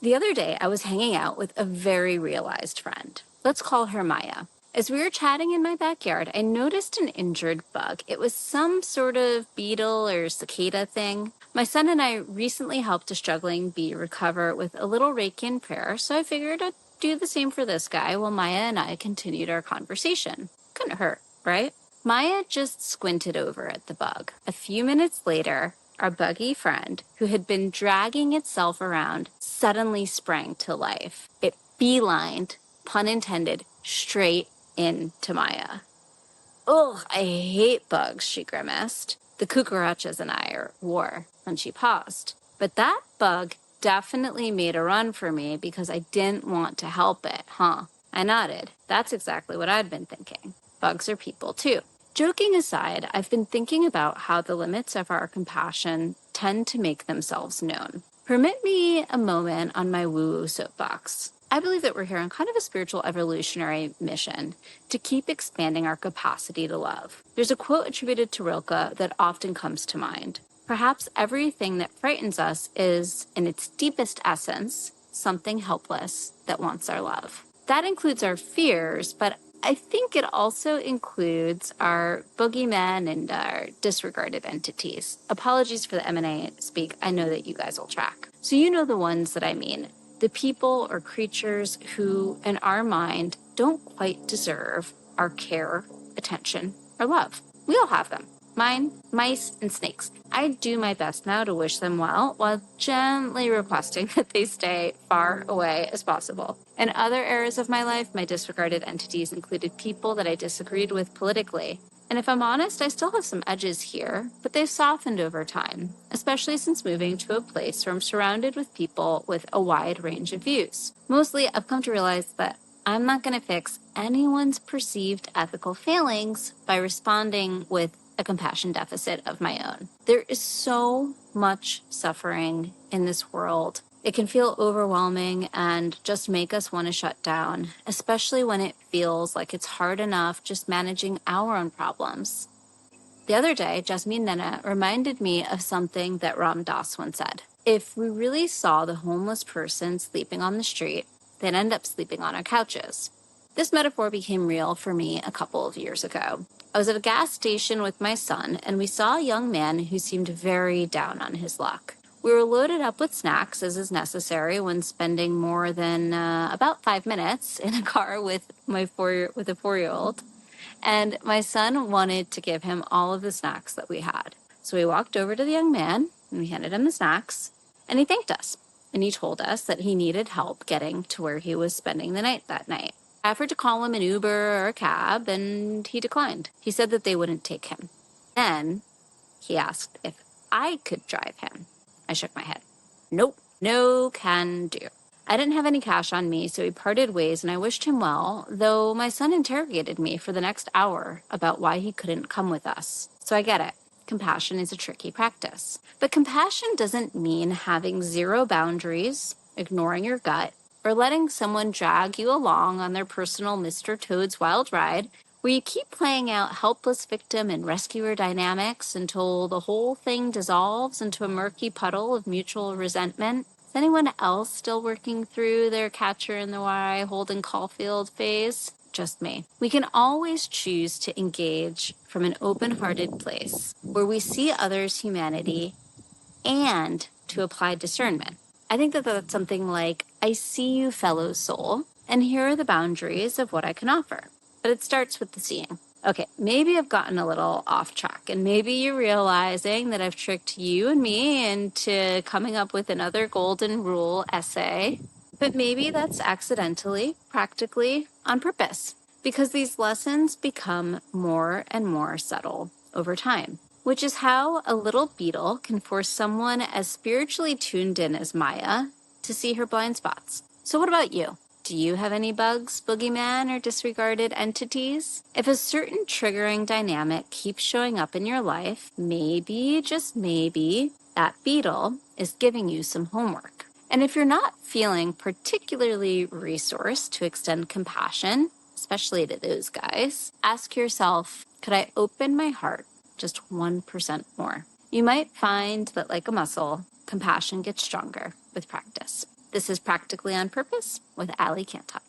The other day, I was hanging out with a very realized friend. Let's call her Maya. As we were chatting in my backyard, I noticed an injured bug. It was some sort of beetle or cicada thing. My son and I recently helped a struggling bee recover with a little Reiki and prayer, so I figured I'd do the same for this guy while Maya and I continued our conversation. Couldn't hurt, right? Maya just squinted over at the bug. A few minutes later, our buggy friend, who had been dragging itself around, suddenly sprang to life. It beelined, pun intended, straight into Maya. "Ugh, I hate bugs," she grimaced. "The cucarachas and I are war," and she paused. "But that bug definitely made a run for me because I didn't want to help it, huh?" I nodded. That's exactly what I'd been thinking. Bugs are people too. Joking aside, I've been thinking about how the limits of our compassion tend to make themselves known. Permit me a moment on my woo-woo soapbox. I believe that we're here on kind of a spiritual evolutionary mission to keep expanding our capacity to love. There's a quote attributed to Rilke that often comes to mind. Perhaps everything that frightens us is, in its deepest essence, something helpless that wants our love. That includes our fears, but I think it also includes our boogeymen and our disregarded entities. Apologies for the M&A speak. I know that you guys will track. So you know the ones that I mean. The people or creatures who, in our mind, don't quite deserve our care, attention, or love. We all have them. Mine, mice, and snakes. I do my best now to wish them well while gently requesting that they stay far away as possible. In other eras of my life, my disregarded entities included people that I disagreed with politically. And if I'm honest, I still have some edges here, but they've softened over time, especially since moving to a place where I'm surrounded with people with a wide range of views. Mostly, I've come to realize that I'm not going to fix anyone's perceived ethical failings by responding with a compassion deficit of my own. There is so much suffering in this world. It can feel overwhelming and just make us want to shut down, especially when it feels like it's hard enough just managing our own problems. The other day, Jasmine Nana reminded me of something that Ram Dass once said. If we really saw the homeless person sleeping on the street, they'd end up sleeping on our couches. This metaphor became real for me a couple of years ago. I was at a gas station with my son, and we saw a young man who seemed very down on his luck. We were loaded up with snacks, as is necessary when spending more than about 5 minutes in a car with a 4-year-old. And my son wanted to give him all of the snacks that we had. So we walked over to the young man, and we handed him the snacks, and he thanked us. And he told us that he needed help getting to where he was spending the night that night. I offered to call him an Uber or a cab, and he declined. He said that they wouldn't take him. Then he asked if I could drive him. I shook my head. Nope, no can do. I didn't have any cash on me, so we parted ways, and I wished him well, though my son interrogated me for the next hour about why he couldn't come with us. So I get it. Compassion is a tricky practice. But compassion doesn't mean having zero boundaries, ignoring your gut, or letting someone drag you along on their personal Mr. Toad's Wild Ride, where you keep playing out helpless victim and rescuer dynamics until the whole thing dissolves into a murky puddle of mutual resentment. Is anyone else still working through their Catcher in the Rye, Holden Caulfield phase? Just me. We can always choose to engage from an open-hearted place where we see others' humanity and to apply discernment. I think that that's something like, I see you, fellow soul, and here are the boundaries of what I can offer. But it starts with the seeing. Okay, maybe I've gotten a little off track, and maybe you're realizing that I've tricked you and me into coming up with another golden rule essay. But maybe that's accidentally, practically, on purpose, because these lessons become more and more subtle over time, which is how a little beetle can force someone as spiritually tuned in as Maya to see her blind spots. So what about you? Do you have any bugs, boogeyman, or disregarded entities? If a certain triggering dynamic keeps showing up in your life, maybe, just maybe, that beetle is giving you some homework. And if you're not feeling particularly resourced to extend compassion, especially to those guys, ask yourself, could I open my heart just 1% more? You might find that, like a muscle, compassion gets stronger with practice. This is Practically on Purpose with Allie Canton.